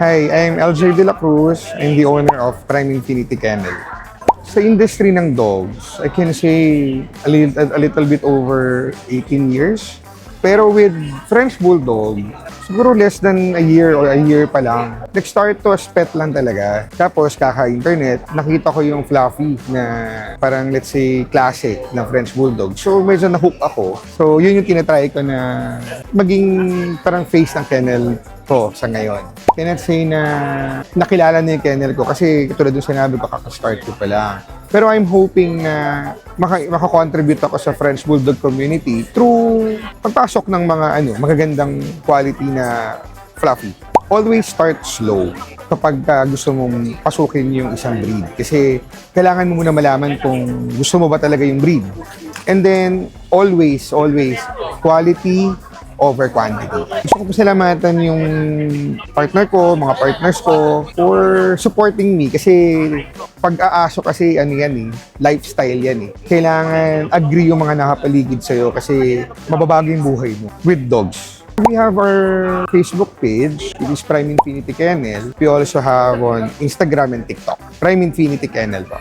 Hi, I'm LJ De La Cruz. I'm the owner of Prime Infinity Kennel. Sa industry ng dogs, I can say a little bit over 18 years. Pero with French Bulldog, siguro less than a year or a year pa lang. Nag-start to as pet lang talaga. Tapos kaka-internet, nakita ko yung fluffy na parang let's say classic ng French Bulldog. So medyo na-hook ako. So yun yung tinatry ko na maging parang face ng kennel ko sa ngayon. Cannot say na nakilala na yung kennel ko kasi katulad yung sinabi ko, kaka-start ko pa lang. Pero I'm hoping na makakontribute ako sa French Bulldog community through pagpasok ng mga magagandang quality na fluffy. Always start slow kapag gusto mong pasukin yung isang breed. Kasi kailangan mo muna malaman kung gusto mo ba talaga yung breed. And then, always, quality over quantity. Gusto ko pasalamatan yung partner ko, mga partners ko for supporting me kasi pag-aaso kasi lifestyle yan eh. Kailangan agree yung mga nakapaligid sa'yo kasi mababago yung buhay mo with dogs. We have our Facebook page, it is Prime Infinity Kennel. We also have on Instagram and TikTok, Prime Infinity Kennel po.